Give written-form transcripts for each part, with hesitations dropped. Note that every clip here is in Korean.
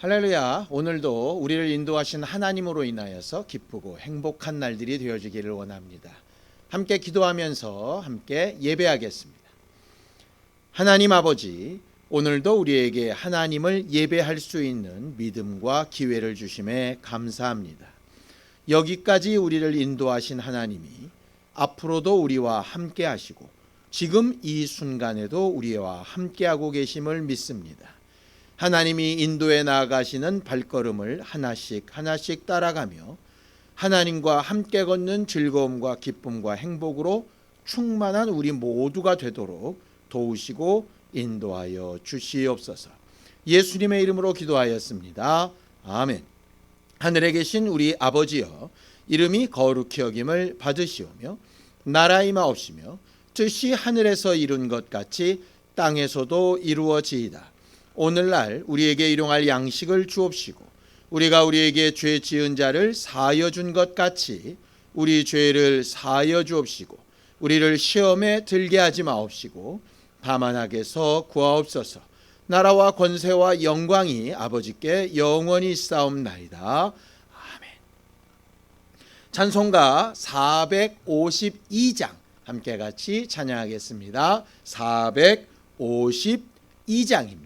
할렐루야. 오늘도 우리를 인도하신 하나님으로 인하여서 기쁘고 행복한 날들이 되어지기를 원합니다. 함께 기도하면서 함께 예배하겠습니다. 하나님 아버지, 오늘도 우리에게 하나님을 예배할 수 있는 믿음과 기회를 주심에 감사합니다. 여기까지 우리를 인도하신 하나님이 앞으로도 우리와 함께 하시고 지금 이 순간에도 우리와 함께하고 계심을 믿습니다. 하나님이 인도해 나아가시는 발걸음을 하나씩 따라가며 하나님과 함께 걷는 즐거움과 기쁨과 행복으로 충만한 우리 모두가 되도록 도우시고 인도하여 주시옵소서. 예수님의 이름으로 기도하였습니다. 아멘. 하늘에 계신 우리 아버지여, 이름이 거룩히 여김을 받으시오며 나라의 마옵시며 뜻이 하늘에서 이룬 것 같이 땅에서도 이루어지이다. 오늘날 우리에게 일용할 양식을 주옵시고 우리가 우리에게 죄 지은 자를 사하여 준 것 같이 우리 죄를 사하여 주옵시고 우리를 시험에 들게 하지 마옵시고 다만 악에서 구하옵소서. 나라와 권세와 영광이 아버지께 영원히 있사옵나이다. 아멘. 찬송가 452장 함께 같이 찬양하겠습니다. 452장입니다.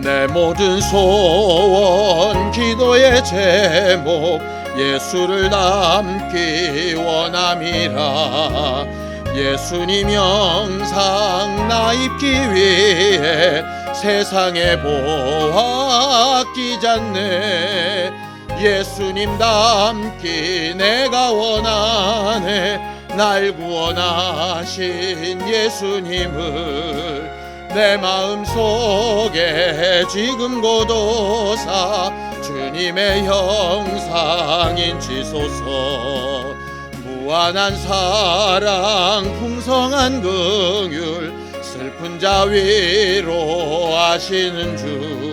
내 모든 소원 기도의 제목 예수를 닮기 원함이라. 예수님 영상 나 입기 위해 세상에 보아 끼잖네. 예수님 닮기 내가 원하네. 날 구원하신 예수님을 내 마음속에 지금 고도사 주님의 형상 인치소서. 무한한 사랑 풍성한 긍휼 슬픈 자 위로하시는 주.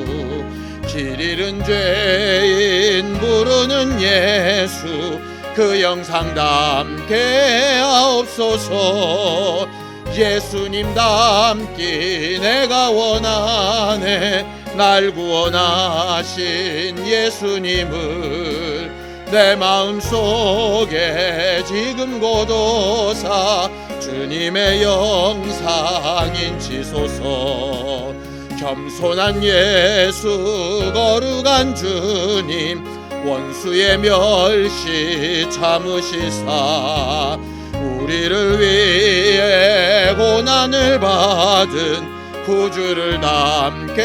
길 잃은 죄인 부르는 예수 그 영상 담게 하옵소서. 예수님 닮기 내가 원하네. 날 구원하신 예수님을 내 마음속에 지금 고도사 주님의 영상 인치소서. 겸손한 예수 거룩한 주님 원수의 멸시 참으시사 우리를 위해 고난을 받은 구주를 닮게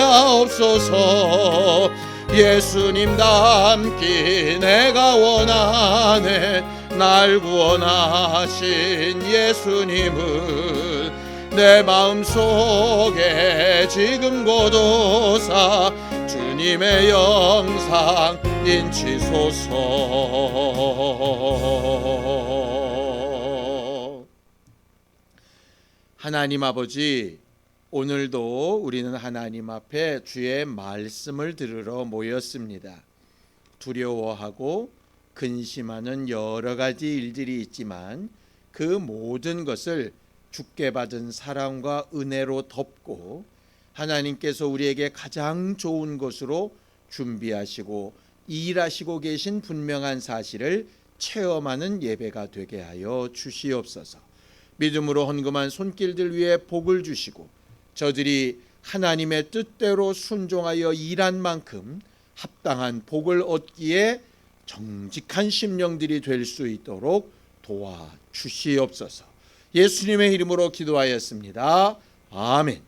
하옵소서. 예수님 닮기 내가 원하네. 날 구원하신 예수님을 내 마음속에 지금 고도사 주님의 영상 인치소서. 하나님 아버지, 오늘도 우리는 하나님 앞에 주의 말씀을 들으러 모였습니다. 두려워하고 근심하는 여러 가지 일들이 있지만 그 모든 것을 주께 받은 사랑과 은혜로 덮고 하나님께서 우리에게 가장 좋은 것으로 준비하시고 일하시고 계신 분명한 사실을 체험하는 예배가 되게 하여 주시옵소서. 믿음으로 헌금한 손길들 위에 복을 주시고 저들이 하나님의 뜻대로 순종하여 일한 만큼 합당한 복을 얻기에 정직한 심령들이 될 수 있도록 도와주시옵소서. 예수님의 이름으로 기도하였습니다. 아멘.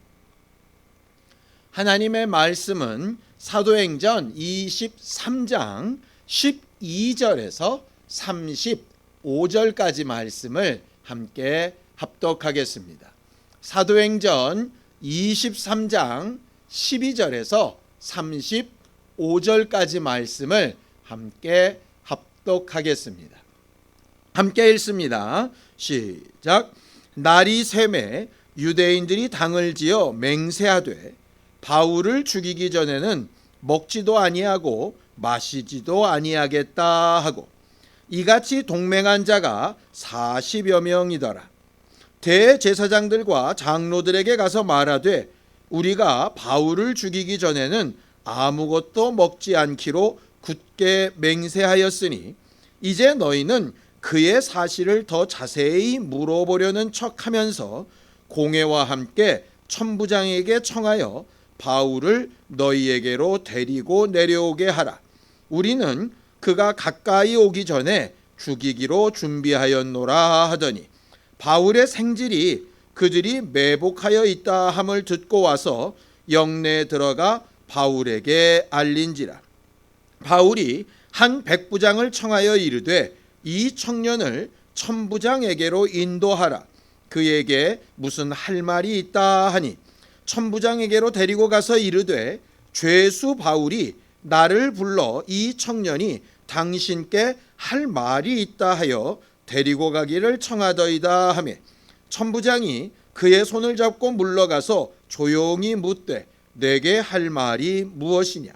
하나님의 말씀은 사도행전 23장 12절에서 35절까지 말씀을 함께 합독하겠습니다. 사도행전 23장 12절에서 35절까지 말씀을 함께 합독하겠습니다. 함께 읽습니다. 시작. 날이 새매 유대인들이 당을 지어 맹세하되 바울을 죽이기 전에는 먹지도 아니하고 마시지도 아니하겠다 하고 이같이 동맹한 자가 40여 명이더라. 대제사장들과 장로들에게 가서 말하되 우리가 바울을 죽이기 전에는 아무것도 먹지 않기로 굳게 맹세하였으니 이제 너희는 그의 사실을 더 자세히 물어보려는 척하면서 공회와 함께 천부장에게 청하여 바울을 너희에게로 데리고 내려오게 하라. 우리는 그가 가까이 오기 전에 죽이기로 준비하였노라 하더니 바울의 생질이 그들이 매복하여 있다 함을 듣고 와서 영내에 들어가 바울에게 알린지라. 바울이 한 백부장을 청하여 이르되 이 청년을 천부장에게로 인도하라. 그에게 무슨 할 말이 있다 하니 천부장에게로 데리고 가서 이르되 죄수 바울이 나를 불러 이 청년이 당신께 할 말이 있다 하여 데리고 가기를 청하더이다 하며 천부장이 그의 손을 잡고 물러가서 조용히 묻되 내게 할 말이 무엇이냐.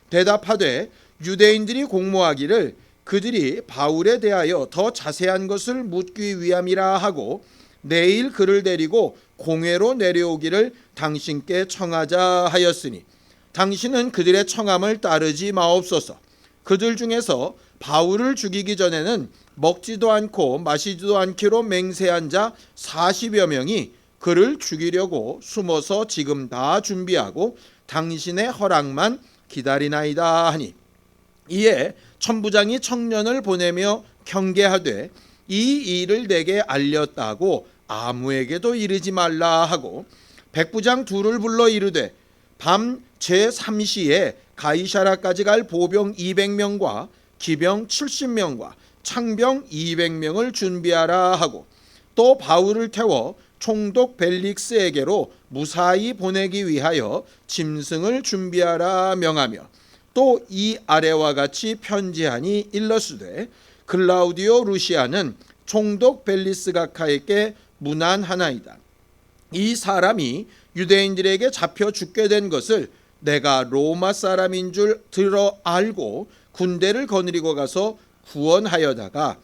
대답하되 유대인들이 공모하기를 그들이 바울에 대하여 더 자세한 것을 묻기 위함이라 하고 내일 그를 데리고 공회로 내려오기를 당신께 청하자 하였으니 당신은 그들의 청함을 따르지 마옵소서. 그들 중에서 바울을 죽이기 전에는 먹지도 않고 마시지도 않기로 맹세한 자 40여 명이 그를 죽이려고 숨어서 지금 다 준비하고 당신의 허락만 기다리나이다 하니 이에 천부장이 청년을 보내며 경계하되 이 일을 내게 알렸다고 아무에게도 이르지 말라 하고 백부장 둘을 불러 이르되 밤 제3시에 가이사라까지 갈 보병 200명과 기병 70명과 창병 200명을 준비하라 하고 또 바울을 태워 총독 벨릭스에게로 무사히 보내기 위하여 짐승을 준비하라 명하며 또 이 아래와 같이 편지하니 일러스되 글라우디오 루시아는 총독 벨리스가카에게 문안하나이다. 이 사람이 유대인들에게 잡혀 죽게 된 것을 내가 로마 사람인 줄 들어 알고 군대를 거느리고 가서 구원하여다가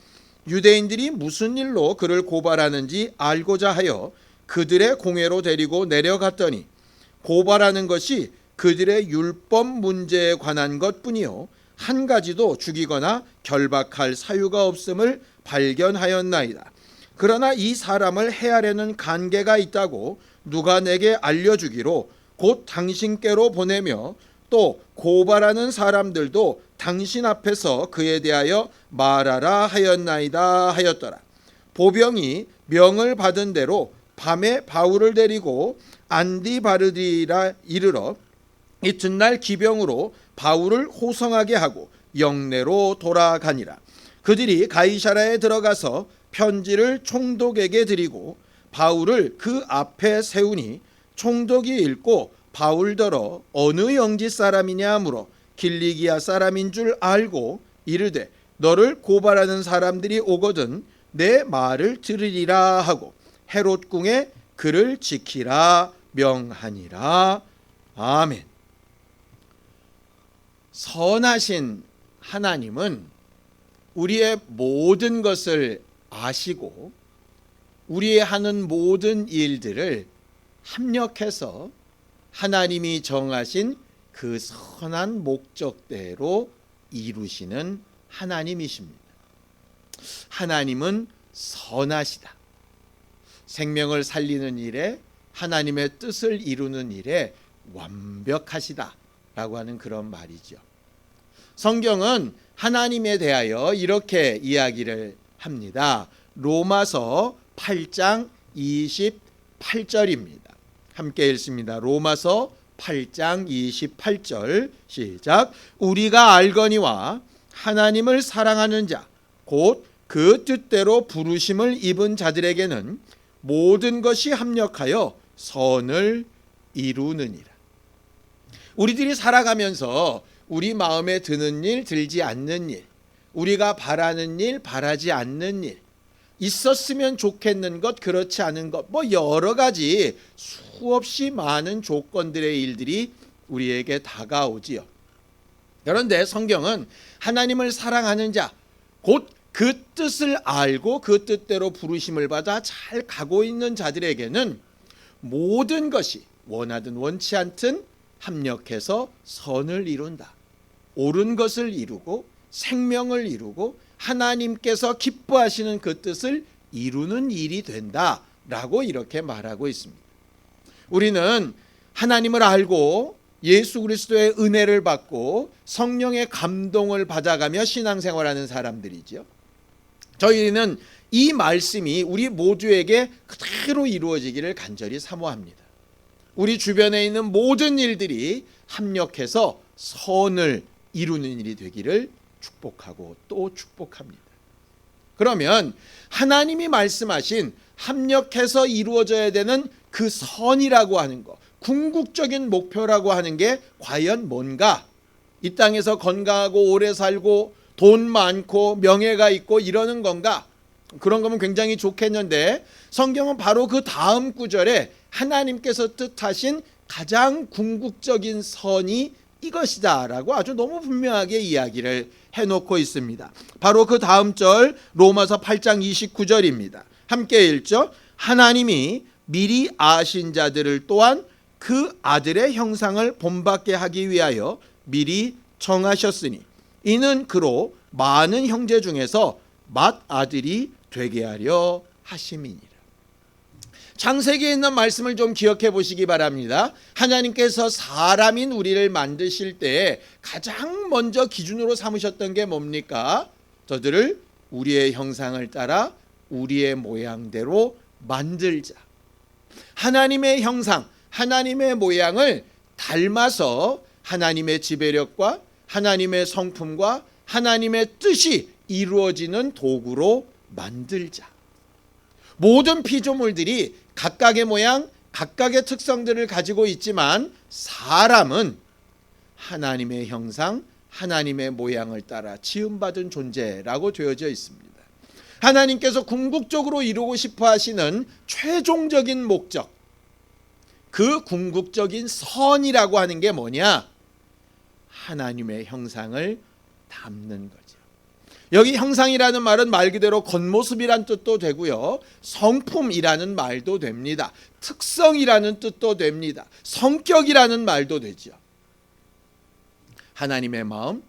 유대인들이 무슨 일로 그를 고발하는지 알고자 하여 그들의 공회로 데리고 내려갔더니 고발하는 것이 그들의 율법 문제에 관한 것뿐이요 한 가지도 죽이거나 결박할 사유가 없음을 발견하였나이다. 그러나 이 사람을 해하려는 관계가 있다고 누가 내게 알려주기로 곧 당신께로 보내며 또 고발하는 사람들도 당신 앞에서 그에 대하여 말하라 하였나이다 하였더라. 보병이 명을 받은 대로 밤에 바울을 데리고 안디바르디라 이르러 이튿날 기병으로 바울을 호송하게 하고 영내로 돌아가니라. 그들이 가이사라에 들어가서 편지를 총독에게 드리고 바울을 그 앞에 세우니 총독이 읽고 바울더러 어느 영지 사람이냐 물어 길리기아 사람인 줄 알고 이르되 너를 고발하는 사람들이 오거든 내 말을 들으리라 하고 헤롯 궁에 그를 지키라 명하니라. 아멘. 선하신 하나님은 우리의 모든 것을 아시고 우리의 하는 모든 일들을 합력해서 하나님이 정하신 그 선한 목적대로 이루시는 하나님이십니다. 하나님은 선하시다. 생명을 살리는 일에 하나님의 뜻을 이루는 일에 완벽하시다라고 하는 그런 말이죠. 성경은 하나님에 대하여 이렇게 이야기를 합니다. 로마서 8장 28절입니다. 함께 읽습니다. 로마서 8장 28절 시작. 우리가 알거니와 하나님을 사랑하는 자 곧 그 뜻대로 부르심을 입은 자들에게는 모든 것이 합력하여 선을 이루느니라. 우리들이 살아가면서 우리 마음에 드는 일, 들지 않는 일, 우리가 바라는 일, 바라지 않는 일, 있었으면 좋겠는 것, 그렇지 않은 것, 뭐 여러 가지 수없이 많은 조건들의 일들이 우리에게 다가오지요. 그런데 성경은 하나님을 사랑하는 자, 곧 그 뜻을 알고 그 뜻대로 부르심을 받아 잘 가고 있는 자들에게는 모든 것이 원하든 원치 않든 합력해서 선을 이룬다. 옳은 것을 이루고 생명을 이루고 하나님께서 기뻐하시는 그 뜻을 이루는 일이 된다라고 이렇게 말하고 있습니다. 우리는 하나님을 알고 예수 그리스도의 은혜를 받고 성령의 감동을 받아가며 신앙생활하는 사람들이죠. 저희는 이 말씀이 우리 모두에게 그대로 이루어지기를 간절히 사모합니다. 우리 주변에 있는 모든 일들이 합력해서 선을 이루는 일이 되기를 축복하고 또 축복합니다. 그러면 하나님이 말씀하신 합력해서 이루어져야 되는 그 선이라고 하는 것, 궁극적인 목표라고 하는 게 과연 뭔가? 이 땅에서 건강하고 오래 살고 돈 많고 명예가 있고 이러는 건가? 그런 거면 굉장히 좋겠는데 성경은 바로 그 다음 구절에 하나님께서 뜻하신 가장 궁극적인 선이 이것이다 라고 아주 너무 분명하게 이야기를 해놓고 있습니다. 바로 그 다음 절 로마서 8장 29절입니다. 함께 읽죠. 하나님이 미리 아신 자들을 또한 그 아들의 형상을 본받게 하기 위하여 미리 정하셨으니 이는 그로 많은 형제 중에서 맏아들이 되게 하려 하심이니라. 창세기에 있는 말씀을 좀 기억해 보시기 바랍니다. 하나님께서 사람인 우리를 만드실 때 가장 먼저 기준으로 삼으셨던 게 뭡니까? 저들을 우리의 형상을 따라 우리의 모양대로 만들자. 하나님의 형상, 하나님의 모양을 닮아서 하나님의 지배력과 하나님의 성품과 하나님의 뜻이 이루어지는 도구로 만들자. 모든 피조물들이 각각의 모양, 각각의 특성들을 가지고 있지만 사람은 하나님의 형상, 하나님의 모양을 따라 지음받은 존재라고 되어져 있습니다. 하나님께서 궁극적으로 이루고 싶어 하시는 최종적인 목적, 그 궁극적인 선이라고 하는 게 뭐냐? 하나님의 형상을 담는 거죠. 여기 형상이라는 말은 말 그대로 겉모습이란 뜻도 되고요, 성품이라는 말도 됩니다. 특성이라는 뜻도 됩니다. 성격이라는 말도 되죠. 하나님의 마음,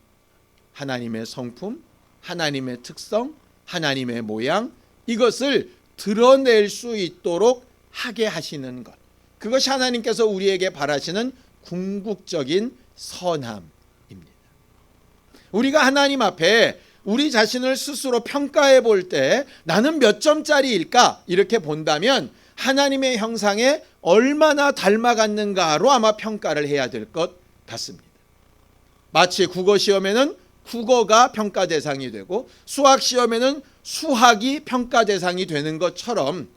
하나님의 성품, 하나님의 특성, 하나님의 모양, 이것을 드러낼 수 있도록 하게 하시는 것, 그것이 하나님께서 우리에게 바라시는 궁극적인 선함입니다. 우리가 하나님 앞에 우리 자신을 스스로 평가해 볼 때 나는 몇 점짜리일까 이렇게 본다면 하나님의 형상에 얼마나 닮아갔는가로 아마 평가를 해야 될 것 같습니다. 마치 국어 시험에는 국어가 평가 대상이 되고 수학 시험에는 수학이 평가 대상이 되는 것처럼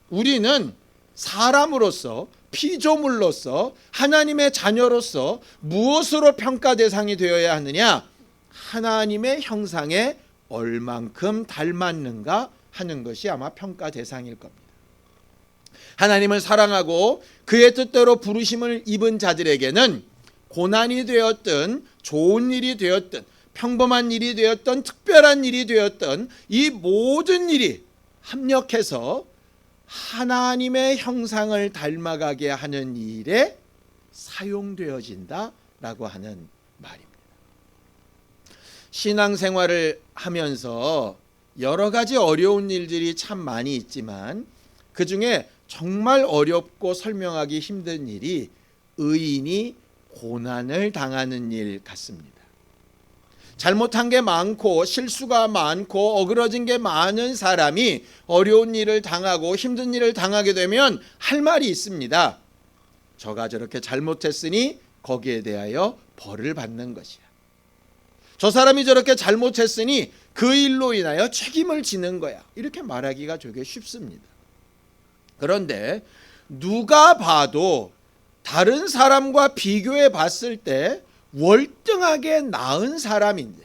우리는 사람으로서, 피조물로서, 하나님의 자녀로서 무엇으로 평가 대상이 되어야 하느냐? 하나님의 형상에 얼만큼 닮았는가 하는 것이 아마 평가 대상일 겁니다. 하나님을 사랑하고 그의 뜻대로 부르심을 입은 자들에게는 고난이 되었든 좋은 일이 되었든 평범한 일이 되었든 특별한 일이 되었든 이 모든 일이 합력해서 하나님의 형상을 닮아가게 하는 일에 사용되어진다라고 하는 말입니다. 신앙생활을 하면서 여러 가지 어려운 일들이 참 많이 있지만 그 중에 정말 어렵고 설명하기 힘든 일이 의인이 고난을 당하는 일 같습니다. 잘못한 게 많고 실수가 많고 어그러진 게 많은 사람이 어려운 일을 당하고 힘든 일을 당하게 되면 할 말이 있습니다. 저가 저렇게 잘못했으니 거기에 대하여 벌을 받는 것이야. 저 사람이 저렇게 잘못했으니 그 일로 인하여 책임을 지는 거야. 이렇게 말하기가 되게 쉽습니다. 그런데 누가 봐도 다른 사람과 비교해 봤을 때 월등하게 나은 사람인데,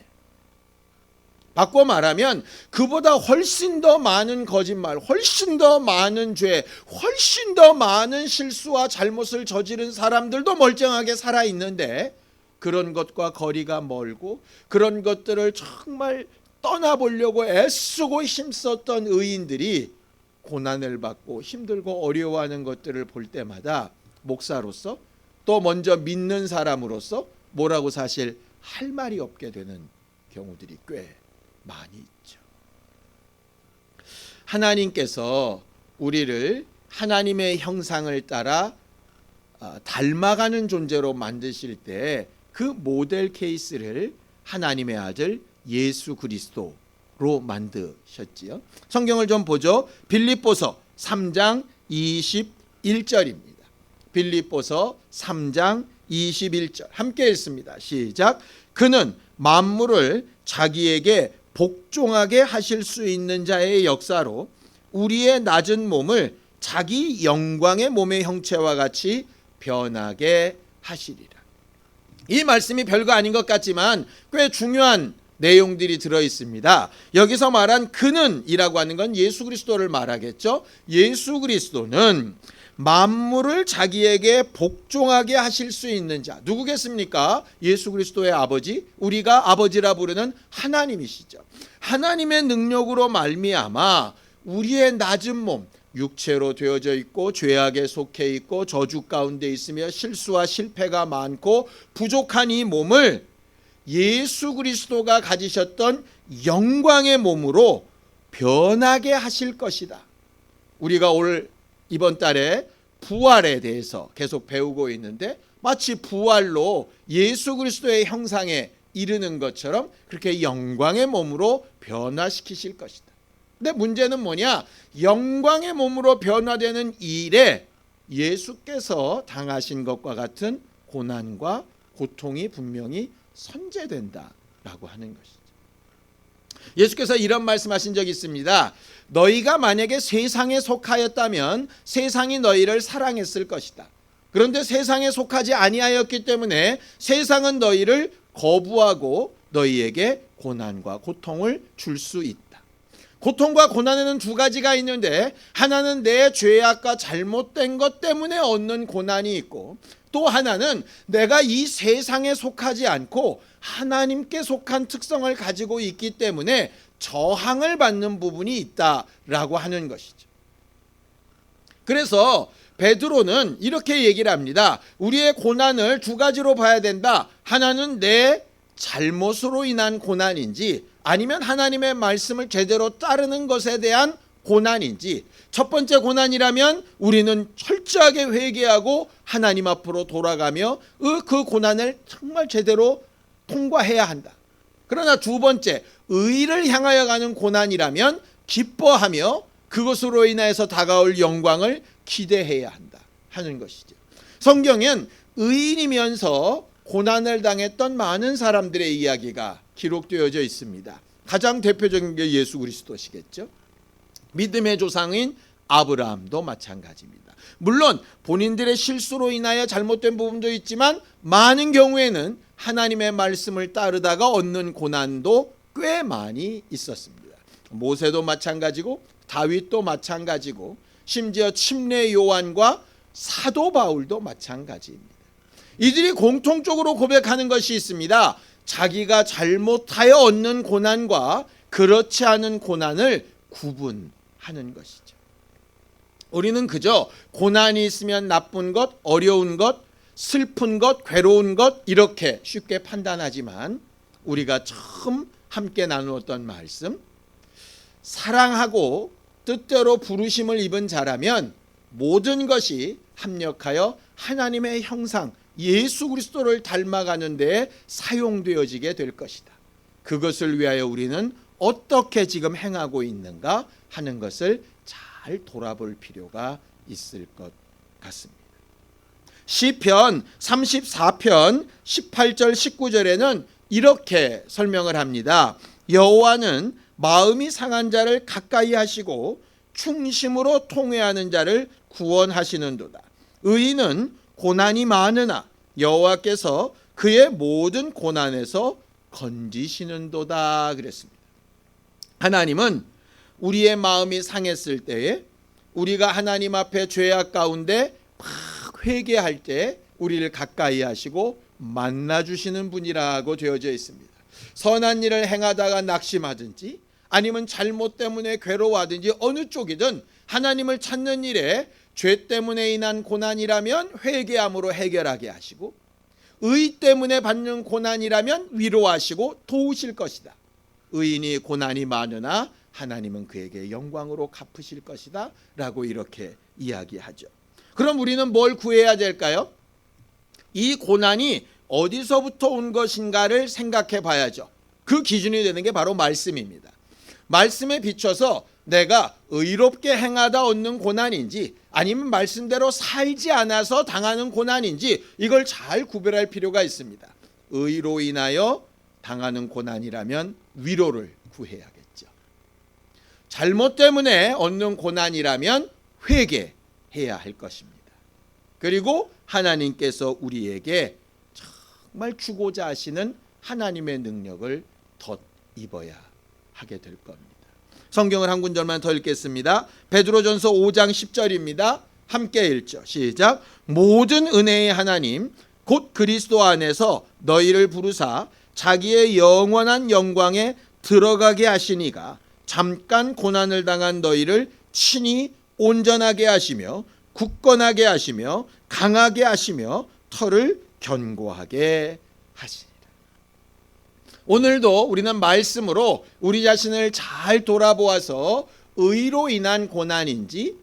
바꿔 말하면 그보다 훨씬 더 많은 거짓말, 훨씬 더 많은 죄, 훨씬 더 많은 실수와 잘못을 저지른 사람들도 멀쩡하게 살아있는데 그런 것과 거리가 멀고 그런 것들을 정말 떠나보려고 애쓰고 힘썼던 의인들이 고난을 받고 힘들고 어려워하는 것들을 볼 때마다 목사로서 또 먼저 믿는 사람으로서 뭐라고 사실 할 말이 없게 되는 경우들이 꽤 많이 있죠. 하나님께서 우리를 하나님의 형상을 따라 닮아가는 존재로 만드실 때 그 모델 케이스를 하나님의 아들 예수 그리스도로 만드셨지요. 성경을 좀 보죠. 빌립보서 3장 21절입니다. 빌립보서 3장 21절 함께 읽습니다. 시작. 그는 만물을 자기에게 복종하게 하실 수 있는 자의 역사로 우리의 낮은 몸을 자기 영광의 몸의 형체와 같이 변하게 하시리라. 이 말씀이 별거 아닌 것 같지만 꽤 중요한 내용들이 들어 있습니다. 여기서 말한 그는 이라고 하는 건 예수 그리스도를 말하겠죠. 예수 그리스도는 만물을 자기에게 복종하게 하실 수 있는 자 누구겠습니까? 예수 그리스도의 아버지, 우리가 아버지라 부르는 하나님이시죠. 하나님의 능력으로 말미암아 우리의 낮은 몸, 육체로 되어져 있고 죄악에 속해 있고 저주 가운데 있으며 실수와 실패가 많고 부족한 이 몸을 예수 그리스도가 가지셨던 영광의 몸으로 변하게 하실 것이다. 우리가 이번 달에 부활에 대해서 계속 배우고 있는데 마치 부활로 예수 그리스도의 형상에 이르는 것처럼 그렇게 영광의 몸으로 변화시키실 것이다. 근데 문제는 뭐냐? 영광의 몸으로 변화되는 일에 예수께서 당하신 것과 같은 고난과 고통이 분명히 선제된다라고 하는 것이죠. 예수께서 이런 말씀하신 적이 있습니다. 너희가 만약에 세상에 속하였다면 세상이 너희를 사랑했을 것이다. 그런데 세상에 속하지 아니하였기 때문에 세상은 너희를 거부하고 너희에게 고난과 고통을 줄 수 있다. 고통과 고난에는 두 가지가 있는데 하나는 내 죄악과 잘못된 것 때문에 얻는 고난이 있고 또 하나는 내가 이 세상에 속하지 않고 하나님께 속한 특성을 가지고 있기 때문에 저항을 받는 부분이 있다라고 하는 것이죠. 그래서 베드로는 이렇게 얘기를 합니다. 우리의 고난을 두 가지로 봐야 된다. 하나는 내 잘못으로 인한 고난인지 아니면 하나님의 말씀을 제대로 따르는 것에 대한 고난인지, 첫 번째 고난이라면 우리는 철저하게 회개하고 하나님 앞으로 돌아가며 그 고난을 정말 제대로 통과해야 한다. 그러나 두 번째, 의를 향하여 가는 고난이라면 기뻐하며 그것으로 인해서 다가올 영광을 기대해야 한다 하는 것이죠. 성경엔 의인이면서 고난을 당했던 많은 사람들의 이야기가 기록되어져 있습니다. 가장 대표적인 게 예수 그리스도시겠죠. 믿음의 조상인 아브라함도 마찬가지입니다. 물론 본인들의 실수로 인하여 잘못된 부분도 있지만 많은 경우에는 하나님의 말씀을 따르다가 얻는 고난도 꽤 많이 있었습니다. 모세도 마찬가지고 다윗도 마찬가지고 심지어 침례 요한과 사도 바울도 마찬가지입니다. 이들이 공통적으로 고백하는 것이 있습니다. 자기가 잘못하여 얻는 고난과 그렇지 않은 고난을 구분하는 것이죠. 우리는 그저 고난이 있으면 나쁜 것, 어려운 것, 슬픈 것, 괴로운 것 이렇게 쉽게 판단하지만 우리가 처음 함께 나누었던 말씀, 사랑하고 뜻대로 부르심을 입은 자라면 모든 것이 합력하여 하나님의 형상 예수 그리스도를 닮아가는 데에 사용되어지게 될 것이다. 그것을 위하여 우리는 어떻게 지금 행하고 있는가 하는 것을 잘 돌아볼 필요가 있을 것 같습니다. 시편 34편 18절 19절에는 이렇게 설명을 합니다. 여호와는 마음이 상한 자를 가까이 하시고 충심으로 통회하는 자를 구원하시는도다. 의인은 고난이 많으나 여호와께서 그의 모든 고난에서 건지시는도다 그랬습니다. 하나님은 우리의 마음이 상했을 때에 우리가 하나님 앞에 죄악 가운데 막 회개할 때 우리를 가까이 하시고 만나주시는 분이라고 되어져 있습니다. 선한 일을 행하다가 낙심하든지 아니면 잘못 때문에 괴로워하든지 어느 쪽이든 하나님을 찾는 일에 죄 때문에 인한 고난이라면 회개함으로 해결하게 하시고 의 때문에 받는 고난이라면 위로하시고 도우실 것이다. 의인이 고난이 많으나 하나님은 그에게 영광으로 갚으실 것이다 라고 이렇게 이야기하죠. 그럼 우리는 뭘 구해야 될까요? 이 고난이 어디서부터 온 것인가를 생각해 봐야죠. 그 기준이 되는 게 바로 말씀입니다. 말씀에 비춰서 내가 의롭게 행하다 얻는 고난인지 아니면 말씀대로 살지 않아서 당하는 고난인지 이걸 잘 구별할 필요가 있습니다. 의로 인하여 당하는 고난이라면 위로를 구해야겠죠. 잘못 때문에 얻는 고난이라면 회개해야 할 것입니다. 그리고 하나님께서 우리에게 정말 주고자 하시는 하나님의 능력을 덧입어야 하게 될 겁니다. 성경을 한 군절만 더 읽겠습니다. 베드로전서 5장 10절입니다. 함께 읽죠. 시작. 모든 은혜의 하나님 곧 그리스도 안에서 너희를 부르사 자기의 영원한 영광에 들어가게 하시니가 잠깐 고난을 당한 너희를 친히 온전하게 하시며 굳건하게 하시며 강하게 하시며 털을 견고하게 하시니라. 오늘도 우리는 말씀으로 우리 자신을 잘 돌아보아서 의로 인한 고난인지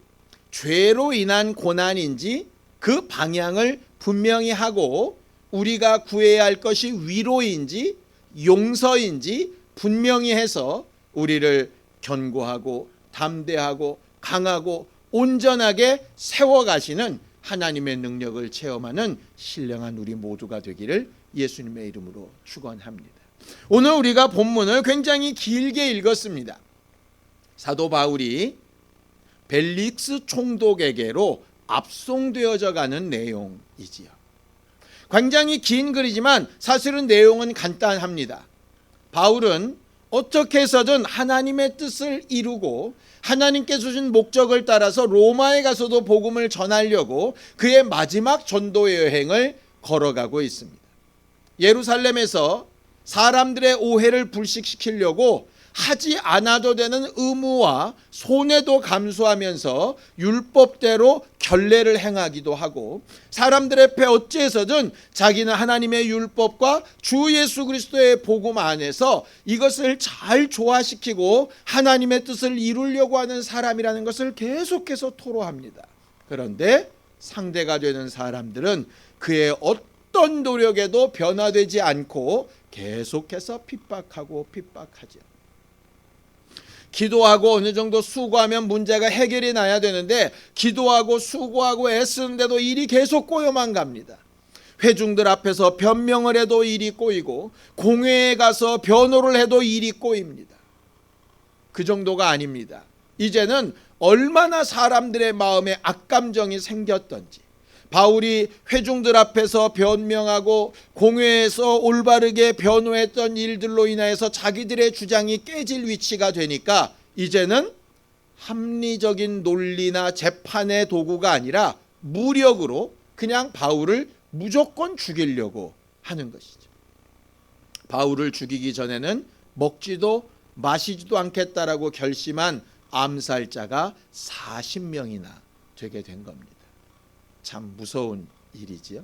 죄로 인한 고난인지 그 방향을 분명히 하고 우리가 구해야 할 것이 위로인지 용서인지 분명히 해서 우리를 견고하고 담대하고 강하고 온전하게 세워가시는 하나님의 능력을 체험하는 신령한 우리 모두가 되기를 예수님의 이름으로 축원합니다. 오늘 우리가 본문을 굉장히 길게 읽었습니다. 사도 바울이 벨릭스 총독에게로 압송되어져 가는 내용이지요. 굉장히 긴 글이지만 사실은 내용은 간단합니다. 바울은 어떻게 해서든 하나님의 뜻을 이루고 하나님께서 주신 목적을 따라서 로마에 가서도 복음을 전하려고 그의 마지막 전도 여행을 걸어가고 있습니다. 예루살렘에서 사람들의 오해를 불식시키려고 하지 않아도 되는 의무와 손해도 감수하면서 율법대로 결례를 행하기도 하고 사람들 앞에 어찌해서든 자기는 하나님의 율법과 주 예수 그리스도의 복음 안에서 이것을 잘 조화시키고 하나님의 뜻을 이루려고 하는 사람이라는 것을 계속해서 토로합니다. 그런데 상대가 되는 사람들은 그의 어떤 노력에도 변화되지 않고 계속해서 핍박하고 핍박하죠. 기도하고 어느 정도 수고하면 문제가 해결이 나야 되는데 기도하고 수고하고 애쓰는데도 일이 계속 꼬여만 갑니다. 회중들 앞에서 변명을 해도 일이 꼬이고 공회에 가서 변호를 해도 일이 꼬입니다. 그 정도가 아닙니다. 이제는 얼마나 사람들의 마음에 악감정이 생겼던지 바울이 회중들 앞에서 변명하고 공회에서 올바르게 변호했던 일들로 인하여서 자기들의 주장이 깨질 위치가 되니까 이제는 합리적인 논리나 재판의 도구가 아니라 무력으로 그냥 바울을 무조건 죽이려고 하는 것이죠. 바울을 죽이기 전에는 먹지도 마시지도 않겠다라고 결심한 암살자가 40명이나 되게 된 겁니다. 참 무서운 일이지요.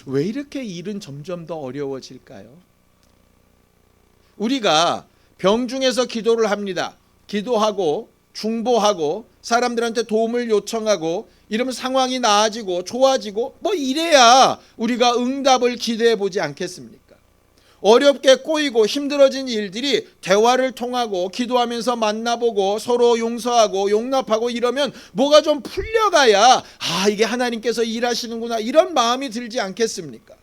왜 이렇게 일은 점점 더 어려워질까요? 우리가 병중에서 기도를 합니다. 기도하고 중보하고 사람들한테 도움을 요청하고 이러면 상황이 나아지고 좋아지고 뭐 이래야 우리가 응답을 기대해 보지 않겠습니까? 어렵게 꼬이고 힘들어진 일들이 대화를 통하고 기도하면서 만나보고 서로 용서하고 용납하고 이러면 뭐가 좀 풀려가야 이게 하나님께서 일하시는구나 이런 마음이 들지 않겠습니까?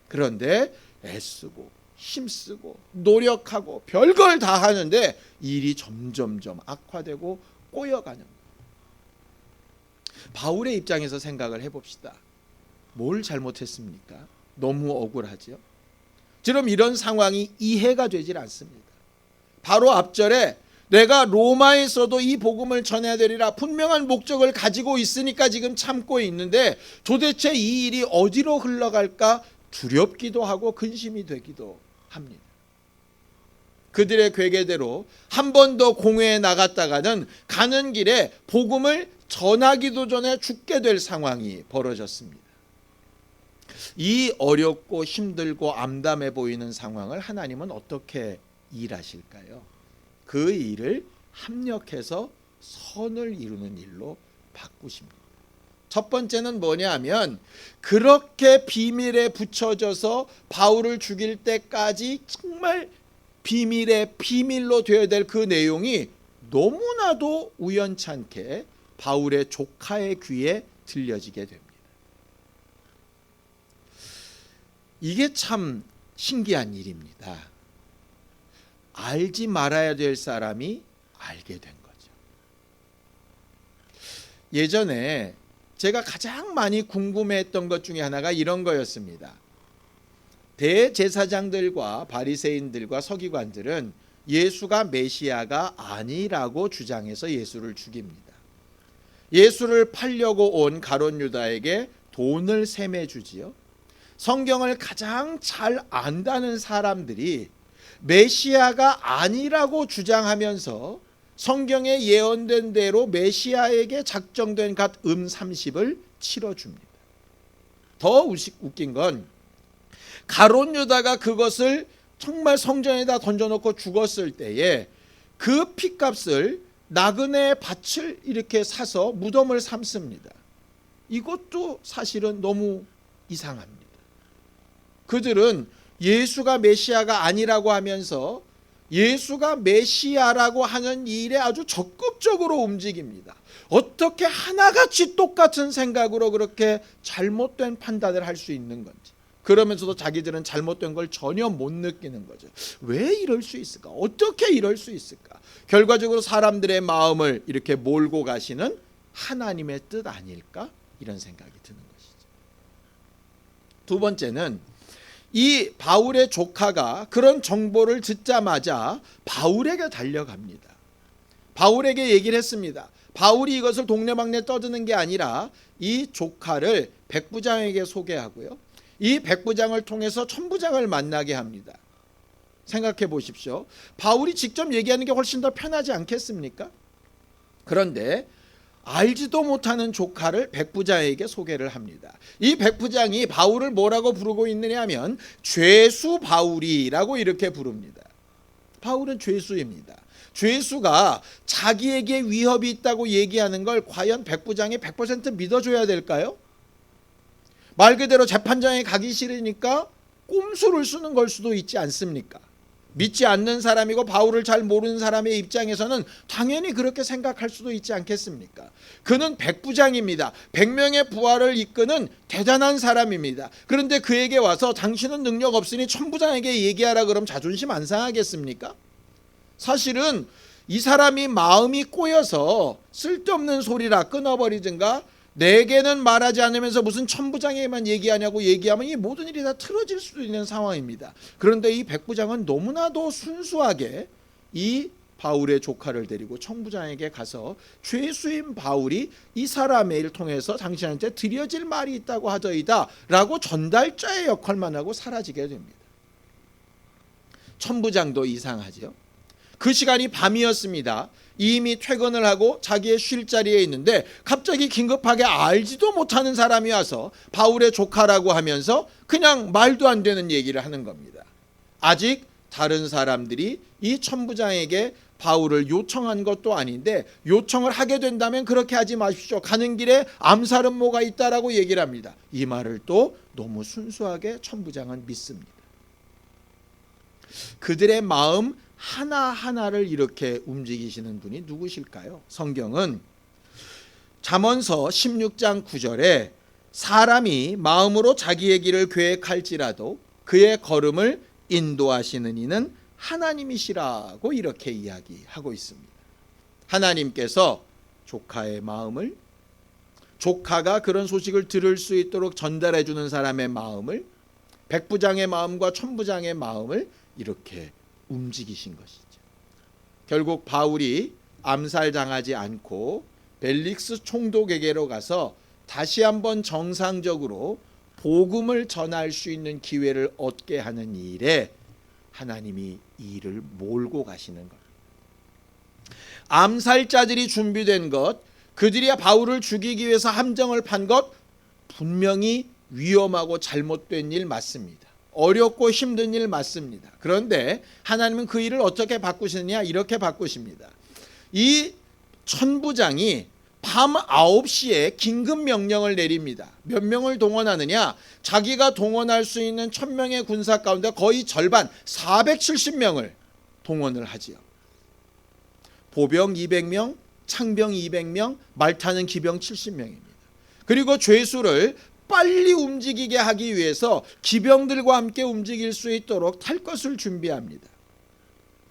그런데 애쓰고 힘쓰고 노력하고 별걸 다 하는데 일이 점점점 악화되고 꼬여가는 거예요. 바울의 입장에서 생각을 해봅시다. 뭘 잘못했습니까? 너무 억울하죠. 지금 이런 상황이 이해가 되질 않습니다. 바로 앞절에 내가 로마에서도 이 복음을 전해야 되리라 분명한 목적을 가지고 있으니까 지금 참고 있는데 도대체 이 일이 어디로 흘러갈까 두렵기도 하고 근심이 되기도 합니다. 그들의 괴계대로 한 번 더 공회에 나갔다가는 가는 길에 복음을 전하기도 전에 죽게 될 상황이 벌어졌습니다. 이 어렵고 힘들고 암담해 보이는 상황을 하나님은 어떻게 일하실까요? 그 일을 합력해서 선을 이루는 일로 바꾸십니다. 첫 번째는 뭐냐 하면 그렇게 비밀에 붙여져서 바울을 죽일 때까지 정말 비밀의 비밀로 되어야 될 그 내용이 너무나도 우연찮게 바울의 조카의 귀에 들려지게 됩니다. 이게 참 신기한 일입니다. 알지 말아야 될 사람이 알게 된 거죠. 예전에 제가 가장 많이 궁금해했던 것 중에 하나가 이런 거였습니다. 대제사장들과 바리새인들과 서기관들은 예수가 메시아가 아니라고 주장해서 예수를 죽입니다. 예수를 팔려고 온 가룟 유다에게 돈을 세매 주지요. 성경을 가장 잘 안다는 사람들이 메시아가 아니라고 주장하면서 성경에 예언된 대로 메시아에게 작정된 갓 30을 치러줍니다. 더 웃긴 건 가룟 유다가 그것을 정말 성전에다 던져놓고 죽었을 때에 그 핏값을 나그네 밭을 이렇게 사서 무덤을 삼습니다. 이것도 사실은 너무 이상합니다. 그들은 예수가 메시아가 아니라고 하면서 예수가 메시아라고 하는 일에 아주 적극적으로 움직입니다. 어떻게 하나같이 똑같은 생각으로 그렇게 잘못된 판단을 할 수 있는 건지, 그러면서도 자기들은 잘못된 걸 전혀 못 느끼는 거죠. 왜 이럴 수 있을까? 어떻게 이럴 수 있을까? 결과적으로 사람들의 마음을 이렇게 몰고 가시는 하나님의 뜻 아닐까? 이런 생각이 드는 것이죠. 두 번째는 이 바울의 조카가 그런 정보를 듣자마자 바울에게 달려갑니다. 바울에게 얘기를 했습니다. 바울이 이것을 동네방네 떠드는 게 아니라 이 조카를 백부장에게 소개하고요, 이 백부장을 통해서 천부장을 만나게 합니다. 생각해 보십시오. 바울이 직접 얘기하는 게 훨씬 더 편하지 않겠습니까? 그런데 알지도 못하는 조카를 백부장에게 소개를 합니다. 이 백부장이 바울을 뭐라고 부르고 있느냐 하면 죄수 바울이라고 이렇게 부릅니다. 바울은 죄수입니다. 죄수가 자기에게 위협이 있다고 얘기하는 걸 과연 백부장이 100% 믿어줘야 될까요? 말 그대로 재판장에 가기 싫으니까 꼼수를 쓰는 걸 수도 있지 않습니까? 믿지 않는 사람이고 바울을 잘 모르는 사람의 입장에서는 당연히 그렇게 생각할 수도 있지 않겠습니까? 그는 백부장입니다. 100명의 부하를 이끄는 대단한 사람입니다. 그런데 그에게 와서 당신은 능력 없으니 천부장에게 얘기하라 그러면 자존심 안 상하겠습니까? 사실은 이 사람이 마음이 꼬여서 쓸데없는 소리라 끊어버리든가, 내게는 말하지 않으면서 무슨 천부장에게만 얘기하냐고 얘기하면 이 모든 일이 다 틀어질 수도 있는 상황입니다. 그런데 이 백부장은 너무나도 순수하게 이 바울의 조카를 데리고 천부장에게 가서 죄수인 바울이 이 사람의 일을 통해서 당신한테 드려질 말이 있다고 하더이다 라고 전달자의 역할만 하고 사라지게 됩니다. 천부장도 이상하죠. 그 시간이 밤이었습니다. 이미 퇴근을 하고 자기의 쉴 자리에 있는데 갑자기 긴급하게 알지도 못하는 사람이 와서 바울의 조카라고 하면서 그냥 말도 안 되는 얘기를 하는 겁니다. 아직 다른 사람들이 이 천부장에게 바울을 요청한 것도 아닌데 요청을 하게 된다면 그렇게 하지 마십시오. 가는 길에 암살 음모가 있다라고 얘기를 합니다. 이 말을 또 너무 순수하게 천부장은 믿습니다. 그들의 마음 하나하나를 이렇게 움직이시는 분이 누구실까요? 성경은 잠언서 16장 9절에 사람이 마음으로 자기의 길을 계획할지라도 그의 걸음을 인도하시는 이는 하나님이시라고 이렇게 이야기하고 있습니다. 하나님께서 조카의 마음을, 조카가 그런 소식을 들을 수 있도록 전달해 주는 사람의 마음을, 백부장의 마음과 천부장의 마음을 이렇게 움직이신 것이죠. 결국 바울이 암살당하지 않고 벨릭스 총독에게로 가서 다시 한번 정상적으로 복음을 전할 수 있는 기회를 얻게 하는 일에 하나님이 이 일을 몰고 가시는 것. 암살자들이 준비된 것, 그들이 바울을 죽이기 위해서 함정을 판 것, 분명히 위험하고 잘못된 일 맞습니다. 어렵고 힘든 일 맞습니다. 그런데 하나님은 그 일을 어떻게 바꾸시느냐? 이렇게 바꾸십니다. 이 천부장이 밤 9시에 긴급 명령을 내립니다. 몇 명을 동원하느냐? 자기가 동원할 수 있는 1000명의 군사 가운데 거의 절반 470명을 동원을 하지요. 보병 200명, 창병 200명, 말타는 기병 70명입니다. 그리고 죄수를 빨리 움직이게 하기 위해서 기병들과 함께 움직일 수 있도록 탈 것을 준비합니다.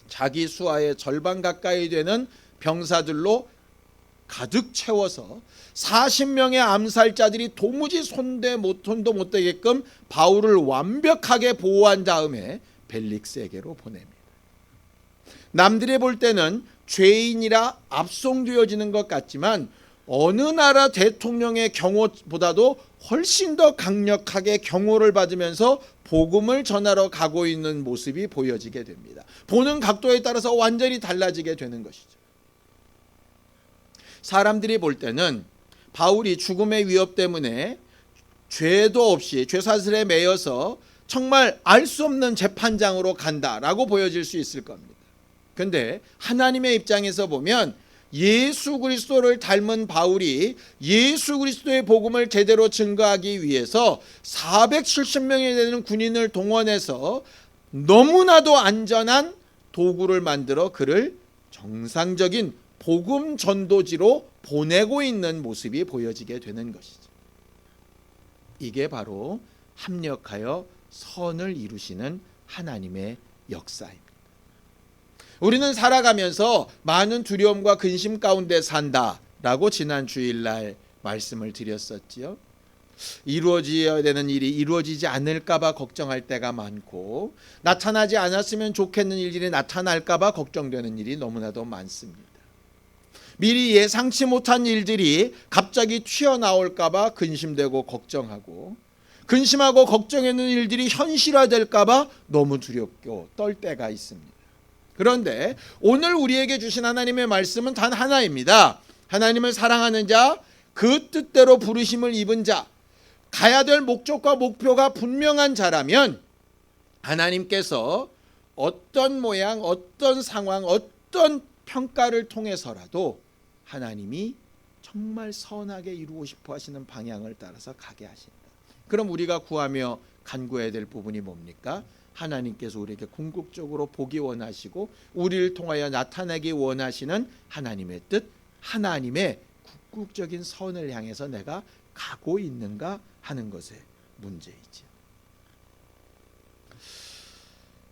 자기 수하의 절반 가까이 되는 병사들로 가득 채워서 40명의 암살자들이 도무지 손도 못 대게끔 바울을 완벽하게 보호한 다음에 벨릭스에게로 보냅니다. 남들이 볼 때는 죄인이라 압송되어지는 것 같지만 어느 나라 대통령의 경호보다도 훨씬 더 강력하게 경호를 받으면서 복음을 전하러 가고 있는 모습이 보여지게 됩니다. 보는 각도에 따라서 완전히 달라지게 되는 것이죠. 사람들이 볼 때는 바울이 죽음의 위협 때문에 죄도 없이 죄사슬에 매여서 정말 알 수 없는 재판장으로 간다라고 보여질 수 있을 겁니다. 그런데 하나님의 입장에서 보면 예수 그리스도를 닮은 바울이 예수 그리스도의 복음을 제대로 증거하기 위해서 470명이 되는 군인을 동원해서 너무나도 안전한 도구를 만들어 그를 정상적인 복음 전도지로 보내고 있는 모습이 보여지게 되는 것이죠. 이게 바로 합력하여 선을 이루시는 하나님의 역사입니다. 우리는 살아가면서 많은 두려움과 근심 가운데 산다라고 지난 주일날 말씀을 드렸었지요. 이루어져야 되는 일이 이루어지지 않을까 봐 걱정할 때가 많고 나타나지 않았으면 좋겠는 일들이 나타날까 봐 걱정되는 일이 너무나도 많습니다. 미리 예상치 못한 일들이 갑자기 튀어나올까 봐 근심되고 걱정하고 근심하고 걱정하는 일들이 현실화될까 봐 너무 두렵고 떨 때가 있습니다. 그런데 오늘 우리에게 주신 하나님의 말씀은 단 하나입니다. 하나님을 사랑하는 자, 그 뜻대로 부르심을 입은 자, 가야 될 목적과 목표가 분명한 자라면 하나님께서 어떤 모양, 어떤 상황, 어떤 평가를 통해서라도 하나님이 정말 선하게 이루고 싶어 하시는 방향을 따라서 가게 하신다. 그럼 우리가 구하며 간구해야 될 부분이 뭡니까? 하나님께서 우리에게 궁극적으로 보기 원하시고 우리를 통하여 나타내기 원하시는 하나님의 뜻, 하나님의 궁극적인 선을 향해서 내가 가고 있는가 하는 것의 문제이죠.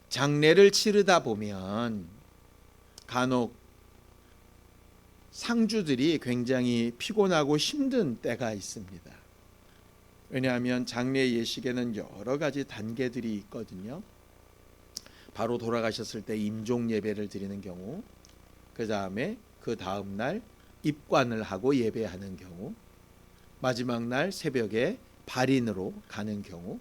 장례를 치르다 보면 간혹 상주들이 굉장히 피곤하고 힘든 때가 있습니다. 왜냐하면 장례 예식에는 여러 가지 단계들이 있거든요. 바로 돌아가셨을 때 임종 예배를 드리는 경우, 그 다음 날 입관을 하고 예배하는 경우, 마지막 날 새벽에 발인으로 가는 경우,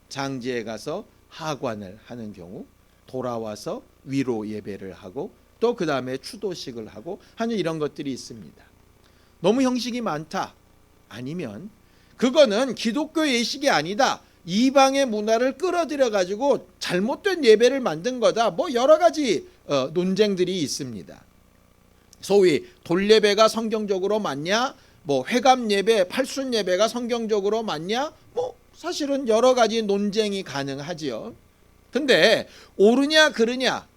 장지에 가서 하관을 하는 경우, 돌아와서 위로 예배를 하고 또 그 다음에 추도식을 하고 하는 이런 것들이 있습니다. 너무 형식이 많다. 아니면 그거는 기독교 예식이 아니다. 이방의 문화를 끌어들여 가지고 잘못된 예배를 만든 거다. 뭐 여러 가지 논쟁들이 있습니다. 소위 돌예배가 성경적으로 맞냐? 뭐 회감 예배, 팔순 예배가 성경적으로 맞냐? 뭐 사실은 여러 가지 논쟁이 가능하지요. 근데 옳으냐 그르냐,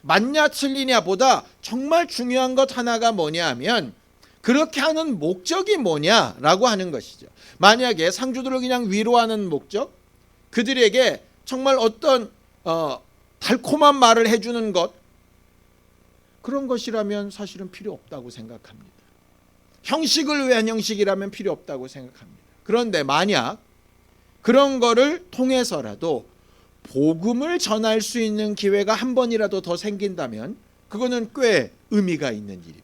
맞냐 틀리냐 보다 정말 중요한 것 하나가 뭐냐 하면 그렇게 하는 목적이 뭐냐라고 하는 것이죠. 만약에 상주들을 그냥 위로하는 목적, 그들에게 정말 어떤 달콤한 말을 해주는 것, 그런 것이라면 사실은 필요 없다고 생각합니다. 형식을 위한 형식이라면 필요 없다고 생각합니다. 그런데 만약 그런 거를 통해서라도 복음을 전할 수 있는 기회가 한 번이라도 더 생긴다면 그거는 꽤 의미가 있는 일입니다.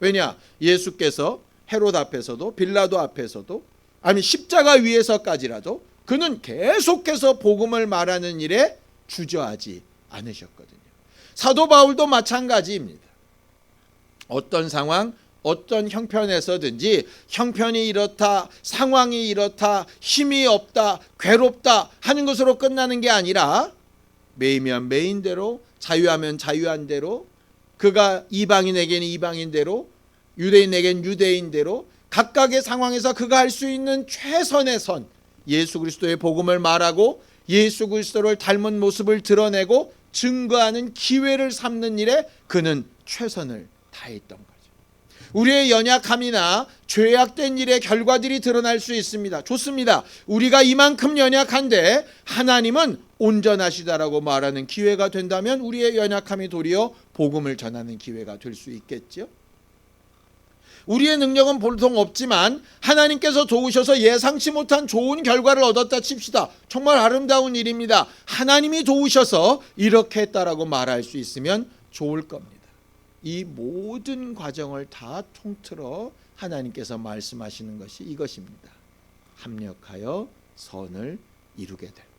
왜냐? 예수께서 헤롯 앞에서도 빌라도 앞에서도 아니 십자가 위에서까지라도 그는 계속해서 복음을 말하는 일에 주저하지 않으셨거든요. 사도 바울도 마찬가지입니다. 어떤 상황, 어떤 형편에서든지 형편이 이렇다, 상황이 이렇다, 힘이 없다, 괴롭다 하는 것으로 끝나는 게 아니라 매이면 매인대로, 자유하면 자유한 대로, 그가 이방인에게는 이방인대로, 유대인에게는 유대인대로 각각의 상황에서 그가 할 수 있는 최선의 선, 예수 그리스도의 복음을 말하고 예수 그리스도를 닮은 모습을 드러내고 증거하는 기회를 삼는 일에 그는 최선을 다했던 거죠. 우리의 연약함이나 죄악된 일의 결과들이 드러날 수 있습니다. 좋습니다. 우리가 이만큼 연약한데 하나님은 온전하시다라고 말하는 기회가 된다면 우리의 연약함이 도리어 복음을 전하는 기회가 될 수 있겠죠. 우리의 능력은 보통 없지만 하나님께서 도우셔서 예상치 못한 좋은 결과를 얻었다 칩시다. 정말 아름다운 일입니다. 하나님이 도우셔서 이렇게 했다라고 말할 수 있으면 좋을 겁니다. 이 모든 과정을 다 통틀어 하나님께서 말씀하시는 것이 이것입니다. 합력하여 선을 이루게 될 것.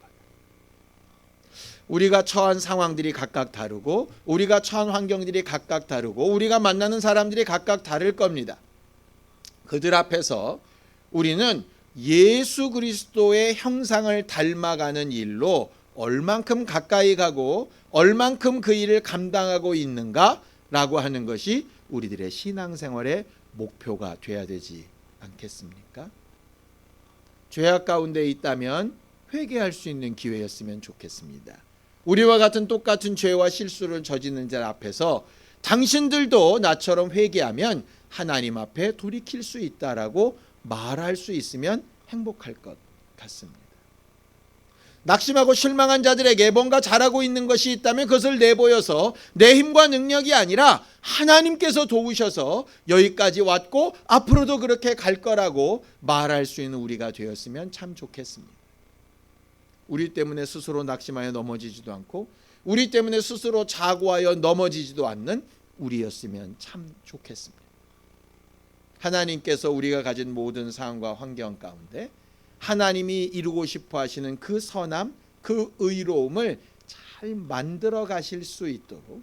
우리가 처한 상황들이 각각 다르고 우리가 처한 환경들이 각각 다르고 우리가 만나는 사람들이 각각 다를 겁니다. 그들 앞에서 우리는 예수 그리스도의 형상을 닮아가는 일로 얼만큼 가까이 가고 얼만큼 그 일을 감당하고 있는가라고 하는 것이 우리들의 신앙생활의 목표가 돼야 되지 않겠습니까? 죄악 가운데 있다면 회개할 수 있는 기회였으면 좋겠습니다. 우리와 같은 똑같은 죄와 실수를 저지르는 자 앞에서 당신들도 나처럼 회개하면 하나님 앞에 돌이킬 수 있다라고 말할 수 있으면 행복할 것 같습니다. 낙심하고 실망한 자들에게 뭔가 잘하고 있는 것이 있다면 그것을 내보여서 내 힘과 능력이 아니라 하나님께서 도우셔서 여기까지 왔고 앞으로도 그렇게 갈 거라고 말할 수 있는 우리가 되었으면 참 좋겠습니다. 우리 때문에 스스로 낙심하여 넘어지지도 않고 우리 때문에 스스로 자고하여 넘어지지도 않는 우리였으면 참 좋겠습니다. 하나님께서 우리가 가진 모든 상황과 환경 가운데 하나님이 이루고 싶어 하시는 그 선함, 그 의로움을 잘 만들어 가실 수 있도록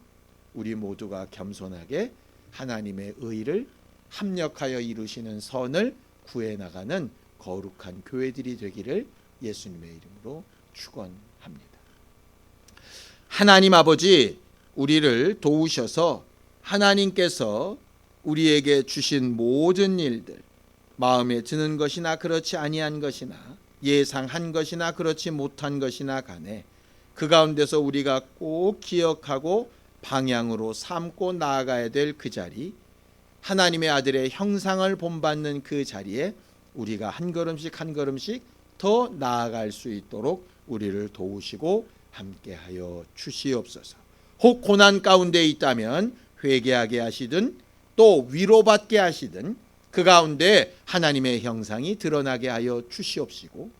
우리 모두가 겸손하게 하나님의 의를 합력하여 이루시는 선을 구해 나가는 거룩한 교회들이 되기를 예수님의 이름으로 축원합니다. 하나님 아버지, 우리를 도우셔서 하나님께서 우리에게 주신 모든 일들, 마음에 드는 것이나 그렇지 아니한 것이나 예상한 것이나 그렇지 못한 것이나 간에 그 가운데서 우리가 꼭 기억하고 방향으로 삼고 나아가야 될 그 자리, 하나님의 아들의 형상을 본받는 그 자리에 우리가 한 걸음씩 한 걸음씩 더 나아갈 수 있도록 우리를 도우시고 함께하여 주시옵소서. 혹 고난 가운데 있다면 회개하게 하시든 또 위로받게 하시든 그 가운데 하나님의 형상이 드러나게 하여 주시옵시고,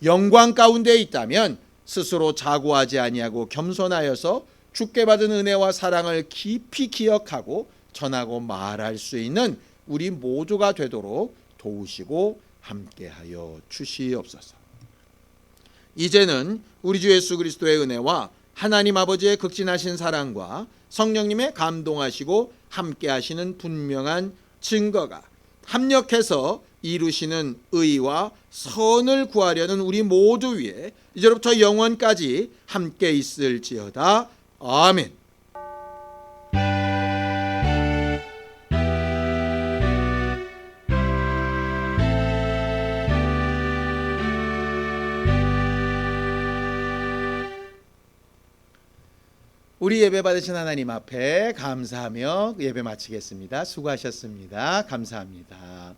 영광 가운데 있다면 스스로 자고하지 아니하고 겸손하여서 주께 받은 은혜와 사랑을 깊이 기억하고 전하고 말할 수 있는 우리 모두가 되도록 도우시고 함께하여 주시옵소서. 이제는 우리 주 예수 그리스도의 은혜와 하나님 아버지의 극진하신 사랑과 성령님의 감동하시고 함께하시는 분명한 증거가 합력해서 이루시는 의와 선을 구하려는 우리 모두 위에 이제로부터 영원까지 함께 있을지어다. 아멘. 우리 예배 받으신 하나님 앞에 감사하며 예배 마치겠습니다. 수고하셨습니다. 감사합니다.